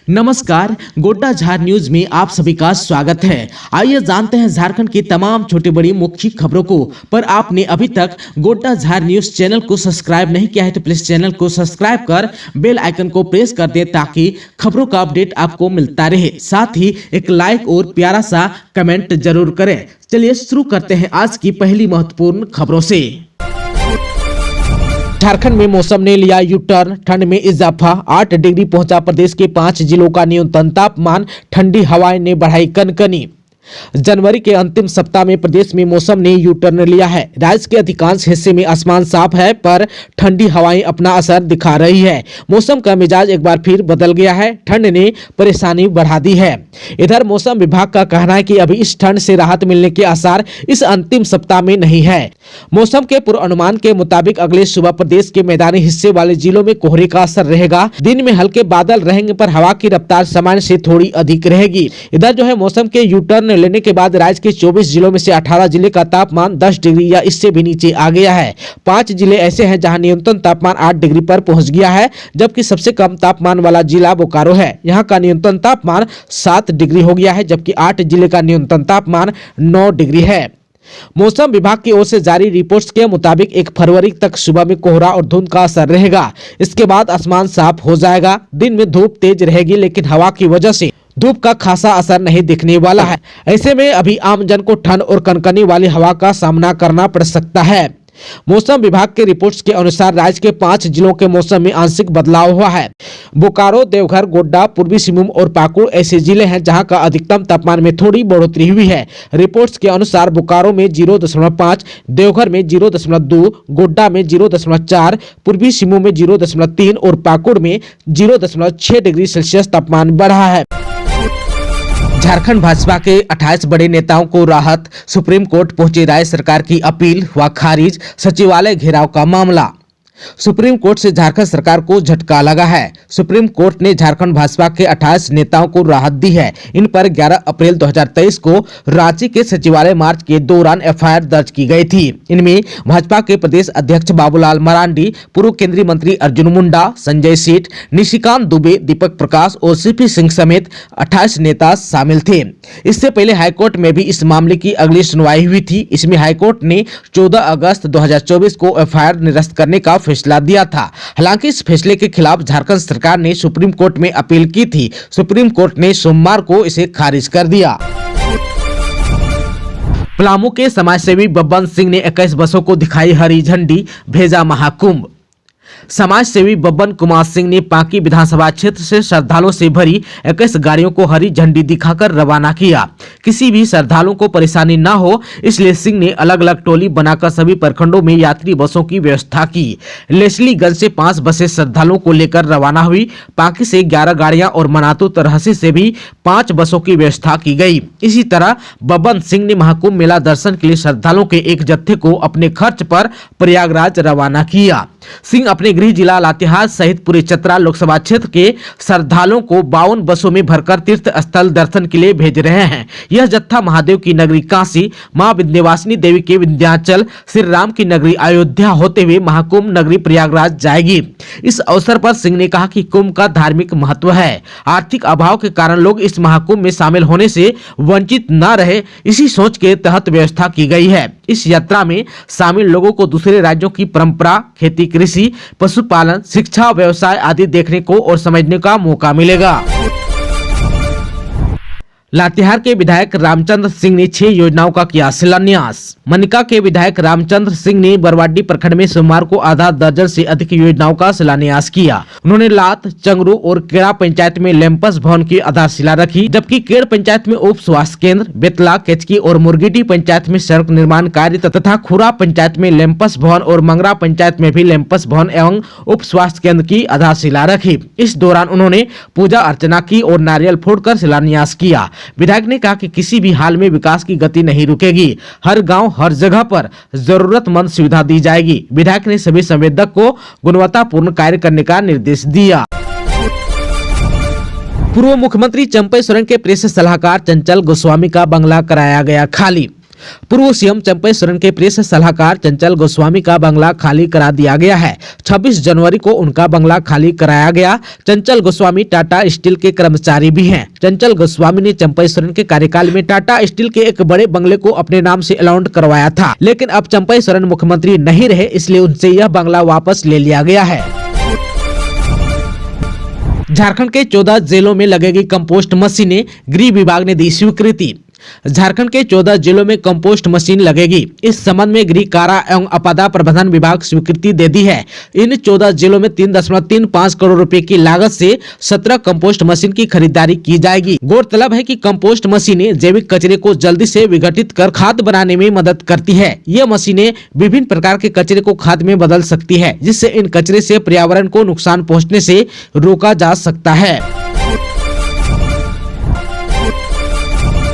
नमस्कार, गोड्डा झार न्यूज में आप सभी का स्वागत है। आइए जानते हैं झारखंड की तमाम छोटी बड़ी मुख्य खबरों को। पर आपने अभी तक गोड्डा झार न्यूज चैनल को सब्सक्राइब नहीं किया है तो प्लीज चैनल को सब्सक्राइब कर बेल आइकन को प्रेस कर दे ताकि खबरों का अपडेट आपको मिलता रहे। साथ ही एक लाइक और प्यारा सा कमेंट जरूर करें। चलिए शुरू करते हैं आज की पहली महत्वपूर्ण खबरों से। झारखंड में मौसम ने लिया यू टर्न, ठंड में इजाफा, 8 डिग्री पहुंचा प्रदेश के 5 जिलों का न्यूनतम तापमान, ठंडी हवाएं ने बढ़ाई कनकनी। जनवरी के अंतिम सप्ताह में प्रदेश में मौसम ने यू टर्न लिया है। राज्य के अधिकांश हिस्से में आसमान साफ है पर ठंडी हवाएं अपना असर दिखा रही है। मौसम का मिजाज एक बार फिर बदल गया है। ठंड ने परेशानी बढ़ा दी है। इधर मौसम विभाग का कहना है कि अभी इस ठंड से राहत मिलने के आसार इस अंतिम सप्ताह में नहीं है। मौसम के पूर्वानुमान के मुताबिक अगले सुबह प्रदेश के मैदानी हिस्से वाले जिलों में कोहरे का असर रहेगा। दिन में हल्के बादल रहेंगे पर हवा की रफ्तार सामान्य से थोड़ी अधिक रहेगी। इधर जो है मौसम के यू टर्न लेने के बाद राज्य के 24 जिलों में से 18 जिले का तापमान 10 डिग्री या इससे भी नीचे आ गया है। 5 जिले ऐसे हैं जहां न्यूनतम तापमान 8 डिग्री पर पहुंच गया है, जबकि सबसे कम तापमान वाला जिला बोकारो है। यहां का न्यूनतम तापमान 7 डिग्री हो गया है, जबकि 8 जिले का न्यूनतम तापमान 9 डिग्री है। मौसम विभाग की ओर से जारी रिपोर्ट्स के मुताबिक 1 फरवरी तक सुबह में कोहरा और धुंध का असर रहेगा। इसके बाद आसमान साफ हो जाएगा। दिन में धूप तेज रहेगी, लेकिन हवा की वजह से धूप का खासा असर नहीं दिखने वाला है। ऐसे में अभी आमजन को ठंड और कनकनी वाली हवा का सामना करना पड़ सकता है। मौसम विभाग के रिपोर्ट्स के अनुसार राज्य के 5 जिलों के मौसम में आंशिक बदलाव हुआ है। बोकारो, देवघर, गोड्डा, पूर्वी सिंहभूम और पाकुड़ ऐसे जिले हैं जहां का अधिकतम तापमान में थोड़ी बढ़ोतरी हुई है। रिपोर्ट्स के अनुसार बोकारो में 0.5, देवघर में 0.2, गोड्डा में 0.4, पूर्वी सिंहभूम में 0.3 और पाकुड़ में 0.6 डिग्री सेल्सियस तापमान बढ़ा है। झारखंड भाजपा के 28 बड़े नेताओं को राहत, सुप्रीम कोर्ट पहुंची राज्य सरकार की अपील हुआ खारिज, सचिवालय घेराव का मामला। सुप्रीम कोर्ट से झारखंड सरकार को झटका लगा है। सुप्रीम कोर्ट ने झारखंड भाजपा के 28 नेताओं को राहत दी है। इन पर 11 अप्रैल 2023 को रांची के सचिवालय मार्च के दौरान एफआईआर दर्ज की गई थी। इनमें भाजपा के प्रदेश अध्यक्ष बाबूलाल मरांडी, पूर्व केंद्रीय मंत्री अर्जुन मुंडा, संजय सेठ, निशिकांत दुबे, दीपक प्रकाश और सीपी सिंह समेत 28 नेता शामिल थे। इससे पहले हाईकोर्ट में भी इस मामले की अगली सुनवाई हुई थी। इसमें हाईकोर्ट ने 14 अगस्त 2024 को एफआईआर निरस्त करने का फैसला दिया था। हालांकि इस फैसले के खिलाफ झारखंड सरकार ने सुप्रीम कोर्ट में अपील की थी। सुप्रीम कोर्ट ने सोमवार को इसे खारिज कर दिया। पलामू के समाजसेवी बब्बन सिंह ने 21 बसों को दिखाई हरी झंडी, भेजा महाकुंभ। समाज सेवी बब्बन कुमार सिंह ने पांकी विधानसभा क्षेत्र से श्रद्धालुओं से भरी 21 गाड़ियों को हरी झंडी दिखाकर रवाना किया। किसी भी श्रद्धालुओं को परेशानी न हो इसलिए सिंह ने अलग अलग टोली बनाकर सभी प्रखंडों में यात्री बसों की व्यवस्था की। लेस्लीगंज से 5 बसें श्रद्धालुओं को लेकर रवाना हुई। पांकी से 11 गाड़ियां और मनातू तरहसी से भी 5 बसों की व्यवस्था की गई। इसी तरह बब्बन सिंह ने महाकुंभ मेला दर्शन के लिए श्रद्धालुओं के एक जत्थे को अपने खर्च पर प्रयागराज रवाना किया। सिंह अपने गृह जिला लातेहार सहित पूरे चतरा लोकसभा क्षेत्र के श्रद्धालुओं को 52 बसों में भरकर तीर्थ स्थल दर्शन के लिए भेज रहे हैं। यह जत्था महादेव की नगरी काशी, मां विंध्यवासिनी देवी के विंध्याचल, श्री राम की नगरी अयोध्या होते हुए महाकुंभ नगरी प्रयागराज जाएगी। इस अवसर पर सिंह ने कहा कि कुंभ का धार्मिक महत्व है। आर्थिक अभाव के कारण लोग इस महाकुंभ में शामिल होने से वंचित न रहे, इसी सोच के तहत व्यवस्था की गई है। इस यात्रा में शामिल लोगों को दूसरे राज्यों की परंपरा, खेती, कृषि, पशुपालन, शिक्षा, व्यवसाय आदि देखने को और समझने का मौका मिलेगा। लातेहार के विधायक रामचंद्र सिंह ने 6 योजनाओं का किया शिलान्यास। मनिका के विधायक रामचंद्र सिंह ने बरवाडी प्रखंड में सोमवार को आधा दर्जन से अधिक योजनाओं का शिलान्यास किया। उन्होंने लात, चंगरू और केड़ा पंचायत में लैंपस भवन की आधारशिला रखी, जबकि केड़ पंचायत में उप स्वास्थ्य केंद्र, बेतला, केचकी और मुर्गिटी पंचायत में सड़क निर्माण कार्य तथा खुरा पंचायत में लैंपस भवन और मंगरा पंचायत में भी लैंपस भवन एवं उप स्वास्थ्य केंद्र की आधारशिला रखी। इस दौरान उन्होंने पूजा अर्चना की और नारियल फोड़कर शिलान्यास किया। विधायक ने कहा कि किसी भी हाल में विकास की गति नहीं रुकेगी। हर गांव, हर जगह पर जरूरतमंद सुविधा दी जाएगी। विधायक ने सभी संवेदक को गुणवत्तापूर्ण कार्य करने का निर्देश दिया। पूर्व मुख्यमंत्री चंपई सोरेन के प्रेस सलाहकार चंचल गोस्वामी का बंगला कराया गया खाली। पूर्व सीएम चंपई सोरेन के प्रेस सलाहकार चंचल गोस्वामी का बंगला खाली करा दिया गया है। 26 जनवरी को उनका बंगला खाली कराया गया। चंचल गोस्वामी टाटा स्टील के कर्मचारी भी हैं। चंचल गोस्वामी ने चंपई सोरेन के कार्यकाल में टाटा स्टील के एक बड़े बंगले को अपने नाम से अलॉट करवाया था, लेकिन अब चंपई सोरेन मुख्यमंत्री नहीं रहे, इसलिए उनसे यह बंगला वापस ले लिया गया है। झारखंड के 14 जेलों में लगेगी कंपोस्ट मशीनें, गृह विभाग ने दी स्वीकृति। झारखंड के 14 जिलों में कंपोस्ट मशीन लगेगी। इस संबंध में गृह, कारा एवं आपदा प्रबंधन विभाग स्वीकृति दे दी है। इन 14 जिलों में 3.35 करोड़ रुपए की लागत से 17 कंपोस्ट मशीन की खरीदारी की जाएगी। गौरतलब है कि कंपोस्ट मशीनें जैविक कचरे को जल्दी से विघटित कर खाद बनाने में मदद करती है। ये मशीनें विभिन्न प्रकार के कचरे को खाद में बदल सकती है, जिससे इन कचरे से पर्यावरण को नुकसान पहुँचने से रोका जा सकता है।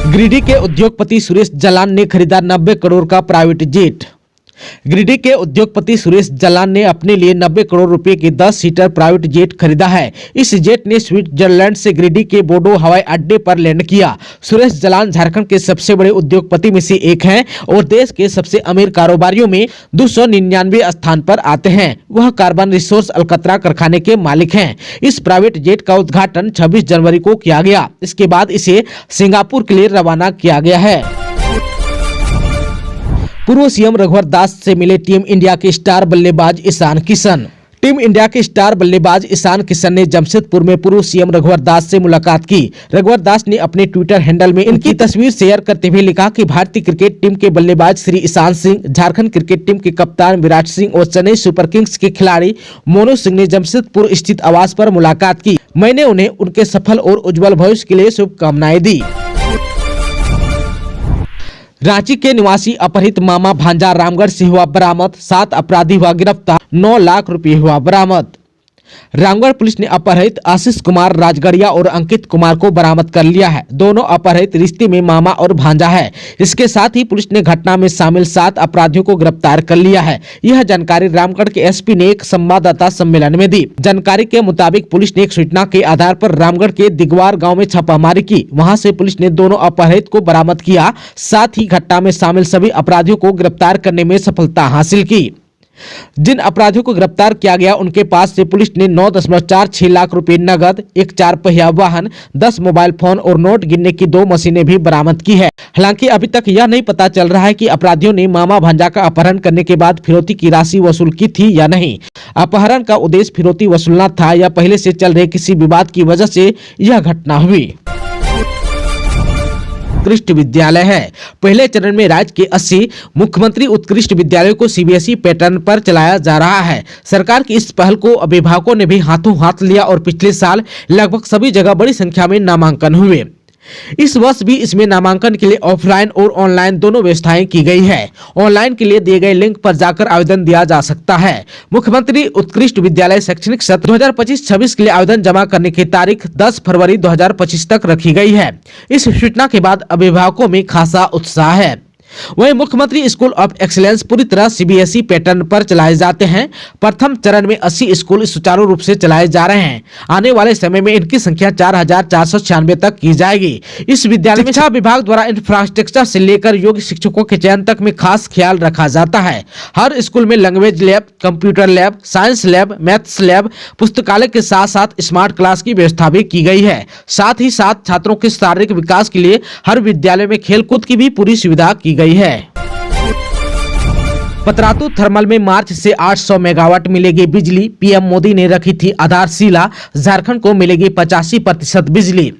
गिरिडीह के उद्योगपति सुरेश जलान ने खरीदा 90 करोड़ का प्राइवेट जेट। गिरिडीह के उद्योगपति सुरेश जलान ने अपने लिए 90 करोड़ रुपए के 10 सीटर प्राइवेट जेट खरीदा है। इस जेट ने स्विट्जरलैंड से गिरिडीह के बोडो हवाई अड्डे पर लैंड किया। सुरेश जलान झारखंड के सबसे बड़े उद्योगपति में से एक हैं और देश के सबसे अमीर कारोबारियों में 299 स्थान पर आते हैं। वह कार्बन रिसोर्स अलकतरा कारखाने के मालिक हैं। इस प्राइवेट जेट का उद्घाटन 26 जनवरी को किया गया। इसके बाद इसे सिंगापुर के लिए रवाना किया गया है। पूर्व सीएम रघुवर दास से मिले टीम इंडिया के स्टार बल्लेबाज ईशान किशन। टीम इंडिया के स्टार बल्लेबाज ईशान किशन ने जमशेदपुर में पूर्व सीएम रघुवर दास से मुलाकात की। रघुवर दास ने अपने ट्विटर हैंडल में इनकी तस्वीर शेयर करते हुए लिखा कि भारतीय क्रिकेट टीम के बल्लेबाज श्री ईशान सिंह, झारखंड क्रिकेट टीम के कप्तान विराट सिंह और चेन्नई सुपर किंग्स के खिलाड़ी मोनू सिंह ने जमशेदपुर स्थित आवास पर मुलाकात की। मैंने उन्हें उनके सफल और उज्जवल भविष्य के लिए शुभकामनाएं दी। रांची के निवासी अपहृत मामा भांजा रामगढ़ से हुआ बरामद। 7 अपराधी हुआ गिरफ्तार। 9 लाख रुपए हुआ बरामद। रामगढ़ पुलिस ने अपहृत आशीष कुमार राजगढ़िया और अंकित कुमार को बरामद कर लिया है। दोनों अपहृत रिश्ते में मामा और भांजा है। इसके साथ ही पुलिस ने घटना में शामिल 7 अपराधियों को गिरफ्तार कर लिया है। यह जानकारी रामगढ़ के एसपी ने एक संवाददाता सम्मेलन में दी। जानकारी के मुताबिक पुलिस ने एक सूचना के आधार पर रामगढ़ के दिगवार गाँव में छापामारी की। वहाँ से पुलिस ने दोनों अपहृत को बरामद किया। साथ ही घटना में शामिल सभी अपराधियों को गिरफ्तार करने में सफलता हासिल की। जिन अपराधियों को गिरफ्तार किया गया उनके पास से पुलिस ने 9.46 लाख रुपए नगद, एक 4 पहिया वाहन, 10 मोबाइल फोन और नोट गिनने की 2 मशीनें भी बरामद की है। हालांकि अभी तक यह नहीं पता चल रहा है कि अपराधियों ने मामा भांजा का अपहरण करने के बाद फिरौती की राशि वसूल की थी या नहीं। अपहरण का उद्देश्य फिरौती वसूलना था या पहले से चल रहे किसी विवाद की वजह से यह घटना हुई। उत्कृष्ट विद्यालय है। पहले चरण में राज्य के 80 मुख्यमंत्री उत्कृष्ट विद्यालयों को सीबीएसई पैटर्न पर चलाया जा रहा है। सरकार की इस पहल को अभिभावकों ने भी हाथों हाथ लिया और पिछले साल लगभग सभी जगह बड़ी संख्या में नामांकन हुए। इस वर्ष भी इसमें नामांकन के लिए ऑफलाइन और ऑनलाइन दोनों व्यवस्थाएं की गई है। ऑनलाइन के लिए दिए गए लिंक पर जाकर आवेदन दिया जा सकता है। मुख्यमंत्री उत्कृष्ट विद्यालय शैक्षणिक सत्र 2025-26 के लिए आवेदन जमा करने की तारीख 10 फरवरी 2025 तक रखी गई है। इस सूचना के बाद अभिभावकों में खासा उत्साह है। वहीं मुख्यमंत्री स्कूल ऑफ एक्सीलेंस पूरी तरह सीबीएसई पैटर्न पर चलाए जाते हैं। प्रथम चरण में 80 स्कूल सुचारू रूप से चलाए जा रहे हैं। आने वाले समय में इनकी संख्या 4496 तक की जाएगी। इस विद्यालय में शिक्षा विभाग द्वारा इंफ्रास्ट्रक्चर से लेकर योग्य शिक्षकों के चयन तक में खास ख्याल रखा जाता है। हर स्कूल में language lab, computer lab, science lab, maths lab, पुस्तकालय के साथ साथ स्मार्ट क्लास की व्यवस्था भी की गई है। साथ ही साथ छात्रों के शारीरिक विकास के लिए हर विद्यालय में खेलकूद की भी पूरी सुविधा की गई है। पतरातू थर्मल में मार्च से 800 मेगावाट मिलेगी बिजली। पीएम मोदी ने रखी थी आधारशिला। झारखंड को मिलेगी 85% बिजली।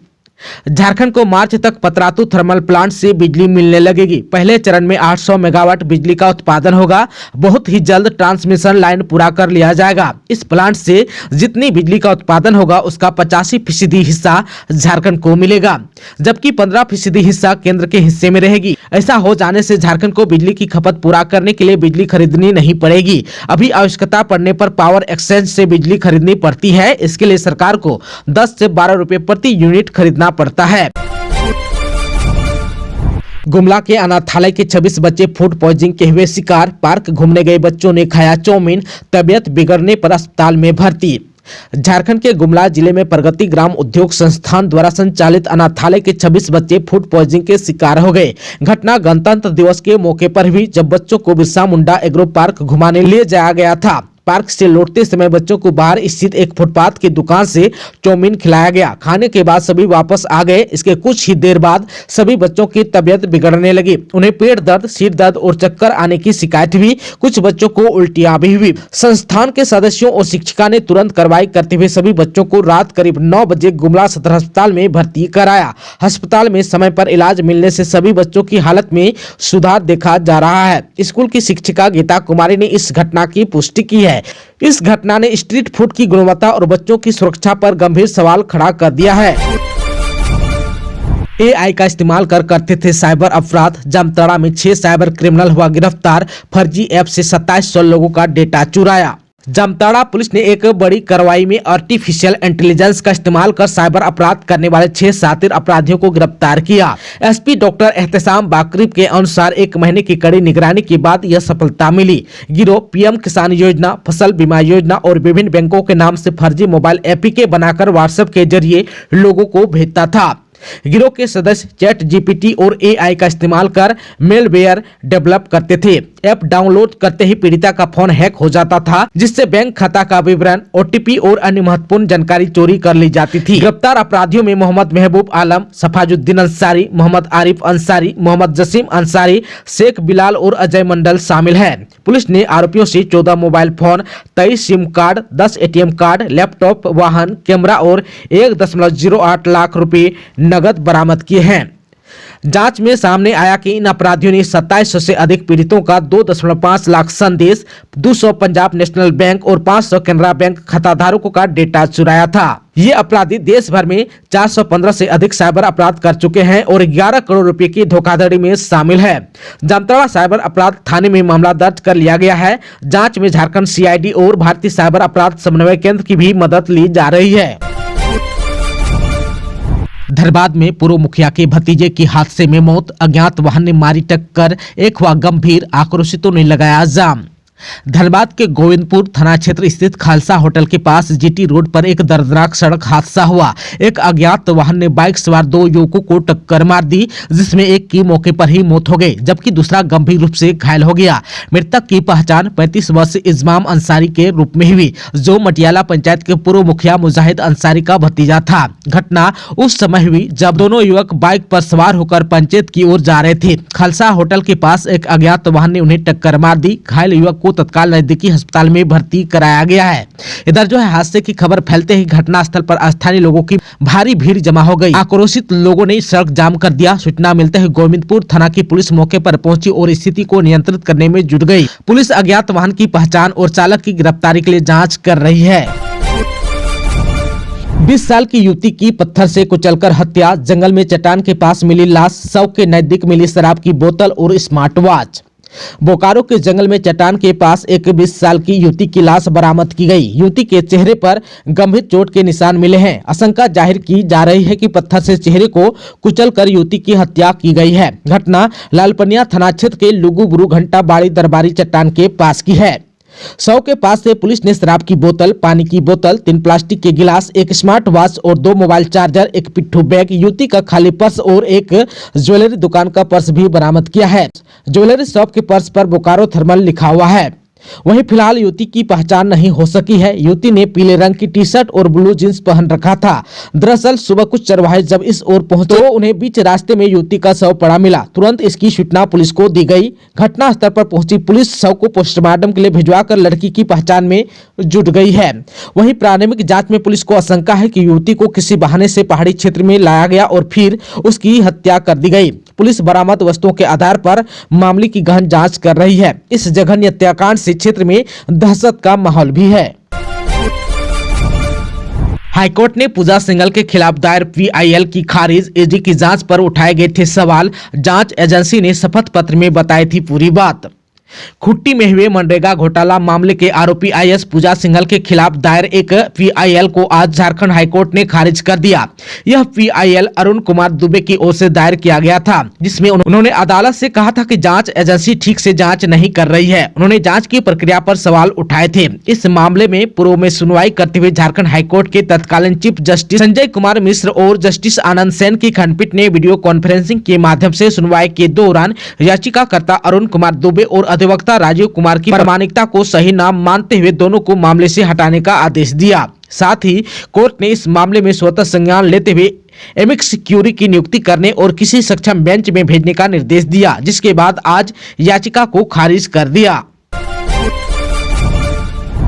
झारखंड को मार्च तक पतरातू थर्मल प्लांट से बिजली मिलने लगेगी। पहले चरण में 800 मेगावाट बिजली का उत्पादन होगा। बहुत ही जल्द ट्रांसमिशन लाइन पूरा कर लिया जाएगा। इस प्लांट से जितनी बिजली का उत्पादन होगा उसका 85% हिस्सा झारखंड को मिलेगा, जबकि 15% हिस्सा केंद्र के हिस्से में रहेगी। ऐसा हो जाने से झारखंड को बिजली की खपत पूरा करने के लिए बिजली खरीदनी नहीं पड़ेगी। अभी आवश्यकता पड़ने पर पावर एक्सचेंज से बिजली खरीदनी पड़ती है। इसके लिए सरकार को 10 से 12 रुपए प्रति यूनिट खरीदना पड़ता है। गुमला के अनाथालय के 26 बच्चे फूड पॉइजनिंग के हुए शिकार। पार्क घूमने गए बच्चों ने खाया चाउमीन। तबियत बिगड़ने पर अस्पताल में भर्ती। झारखंड के गुमला जिले में प्रगति ग्राम उद्योग संस्थान द्वारा संचालित अनाथालय के 26 बच्चे फूड पॉइजनिंग के शिकार हो गए। घटना गणतंत्र दिवस के मौके पर हुई, जब बच्चों को बिरसा मुंडा एग्रो पार्क घुमाने ले जाया गया था। पार्क से लौटते समय बच्चों को बाहर स्थित एक फुटपाथ की दुकान से चाउमीन खिलाया गया। खाने के बाद सभी वापस आ गए। इसके कुछ ही देर बाद सभी बच्चों की तबीयत बिगड़ने लगी। उन्हें पेट दर्द, सिर दर्द और चक्कर आने की शिकायत हुई। कुछ बच्चों को उल्टियां भी हुई। संस्थान के सदस्यों और शिक्षिका ने तुरंत कार्रवाई करते हुए सभी बच्चों को रात करीब 9 बजे गुमला सदर अस्पताल में भर्ती कराया। अस्पताल में समय पर इलाज मिलने से सभी बच्चों की हालत में सुधार देखा जा रहा है। स्कूल की शिक्षिका गीता कुमारी ने इस घटना की पुष्टि की है। इस घटना ने स्ट्रीट फूड की गुणवत्ता और बच्चों की सुरक्षा पर गंभीर सवाल खड़ा कर दिया है। AI का इस्तेमाल करते थे साइबर अपराध। जामताड़ा में 6 साइबर क्रिमिनल हुआ गिरफ्तार। फर्जी ऐप से 2700 लोगों का डेटा चुराया। जामताड़ा पुलिस ने एक बड़ी कार्रवाई में आर्टिफिशियल इंटेलिजेंस का इस्तेमाल कर साइबर अपराध करने वाले 6 शातिर अपराधियों को गिरफ्तार किया। SP डॉक्टर एहतसाम बाकरीब के अनुसार 1 महीने की कड़ी निगरानी के बाद यह सफलता मिली। गिरोह PM किसान योजना, फसल बीमा योजना और विभिन्न बैंकों के नाम से फर्जी मोबाइल APK बनाकर व्हाट्सएप के जरिए लोगों को भेजता था। गिरोह के सदस्य ChatGPT और AI का इस्तेमाल कर मेलवेयर डेवलप करते थे। ऐप डाउनलोड करते ही पीड़िता का फोन हैक हो जाता था, जिससे बैंक खाता का विवरण, OTP और अन्य महत्वपूर्ण जानकारी चोरी कर ली जाती थी। गिरफ्तार अपराधियों में मोहम्मद महबूब आलम, सफाजुद्दीन अंसारी, मोहम्मद आरिफ अंसारी, मोहम्मद जसीम अंसारी, शेख बिलाल और अजय मंडल शामिल हैं। पुलिस ने आरोपियों से 14 mobile phone, 23 SIM card, 10 ATM card, laptop, वाहन, कैमरा और 1.08 लाख रुपए नगद बरामद किए हैं। जांच में सामने आया कि इन अपराधियों ने 2700 से अधिक पीड़ितों का 2.5 लाख संदेश, 200 पंजाब नेशनल बैंक और 500 कैनरा बैंक खाताधारकों का डेटा चुराया था। ये अपराधी देश भर में 415 से अधिक साइबर अपराध कर चुके हैं और 11 करोड़ रुपए की धोखाधड़ी में शामिल है। जामताड़ा साइबर अपराध थाने में मामला दर्ज कर लिया गया है। जांच में झारखंड CID और भारतीय साइबर अपराध समन्वय केंद्र की भी मदद ली जा रही है। धनबाद में पूर्व मुखिया के भतीजे की हादसे में मौत। अज्ञात वाहन ने मारी टक्कर, एक हुआ गंभीर, आक्रोशितों ने लगाया जाम। धनबाद के गोविंदपुर थाना क्षेत्र स्थित खालसा होटल के पास GT रोड पर एक दर्दनाक सड़क हादसा हुआ। एक अज्ञात वाहन ने बाइक सवार 2 युवकों को टक्कर मार दी, जिसमें एक की मौके पर ही मौत हो गई, जबकि दूसरा गंभीर रूप से घायल हो गया। मृतक की पहचान 35 वर्षीय इजमाम अंसारी के रूप में हुई, जो मटियाला पंचायत के पूर्व मुखिया मुजाहिद अंसारी का भतीजा था। घटना उस समय हुई जब दोनों युवक बाइक पर सवार होकर पंचायत की ओर जा रहे थे। खालसा होटल के पास एक अज्ञात वाहन ने उन्हें टक्कर मार दी। घायल युवक को तत्काल नजदीकी अस्पताल में भर्ती कराया गया है। इधर जो है हादसे की खबर फैलते ही घटनास्थल पर स्थानीय लोगों की भारी भीड़ जमा हो गई। आक्रोशित लोगों ने सड़क जाम कर दिया। सूचना मिलते ही गोविंदपुर थाना की पुलिस मौके पर पहुंची और स्थिति को नियंत्रित करने में जुट गई। पुलिस अज्ञात वाहन की पहचान और चालक की गिरफ्तारी के लिए जाँच कर रही है। 20 साल की युवती की पत्थर से कुचलकर हत्या। जंगल में चट्टान के पास मिली लाश, शव के नजदीक मिली शराब की बोतल और स्मार्ट वॉच। बोकारो के जंगल में चट्टान के पास एक 20 साल की युवती की लाश बरामद की गई। युवती के चेहरे पर गंभीर चोट के निशान मिले हैं। आशंका जाहिर की जा रही है कि पत्थर से चेहरे को कुचलकर युवती की हत्या की गई है। घटना लालपनिया थाना क्षेत्र के लुगुबुरु घंटा बाड़ी दरबारी चट्टान के पास की है। शव के पास से पुलिस ने शराब की बोतल, पानी की बोतल, 3 प्लास्टिक के गिलास, एक स्मार्ट वॉच और 2 मोबाइल चार्जर, एक पिट्ठू बैग, युवती का खाली पर्स और एक ज्वेलरी दुकान का पर्स भी बरामद किया है। ज्वेलरी शॉप के पर्स पर बोकारो थर्मल लिखा हुआ है। वहीं फिलहाल युवती की पहचान नहीं हो सकी है। युवती ने पीले रंग की टी-शर्ट और ब्लू जींस पहन रखा था। दरअसल सुबह कुछ चरवाहे जब इस ओर पहुंचे तो उन्हें बीच रास्ते में युवती का शव पड़ा मिला। तुरंत इसकी सूचना पुलिस को दी गई। घटना स्थल पर पहुंची पुलिस शव को पोस्टमार्टम के लिए भिजवाकर लड़की की पहचान में जुट गई है। वहीं प्राथमिक जांच में पुलिस को आशंका है कि युवती को किसी बहाने से पहाड़ी क्षेत्र में लाया गया और फिर उसकी हत्या कर दी गई। पुलिस बरामद वस्तुओं के आधार पर मामले की गहन जांच कर रही है। इस जघन्य हत्याकांड से क्षेत्र में दहशत का माहौल भी है। हाईकोर्ट ने पूजा सिंघल के खिलाफ दायर PIL की खारिज। ED की जांच पर उठाए गए थे सवाल। जांच एजेंसी ने शपथ पत्र में बताई थी पूरी बात। खुट्टी में हुए मनरेगा घोटाला मामले के आरोपी आईएएस पूजा सिंघल के खिलाफ दायर एक पीआईएल को आज झारखंड हाईकोर्ट ने खारिज कर दिया। यह पीआईएल अरुण कुमार दुबे की ओर से दायर किया गया था, जिसमें उन्होंने अदालत से कहा था कि जांच एजेंसी ठीक से जांच नहीं कर रही है। उन्होंने जांच की प्रक्रिया पर सवाल उठाए थे। इस मामले में पूर्व में सुनवाई करते हुए झारखंड हाईकोर्ट के तत्कालीन चीफ जस्टिस संजय कुमार मिश्र और जस्टिस आनंद सेन की खंडपीठ ने वीडियो कॉन्फ्रेंसिंग के माध्यम से सुनवाई के दौरान याचिकाकर्ता अरुण कुमार दुबे और अधिवक्ता राजीव कुमार की प्रामाणिकता को सही न मानते हुए दोनों को मामले से हटाने का आदेश दिया। साथ ही कोर्ट ने इस मामले में स्वतः संज्ञान लेते हुए एमिकस क्यूरी की नियुक्ति करने और किसी सक्षम बेंच में भेजने का निर्देश दिया, जिसके बाद आज याचिका को खारिज कर दिया।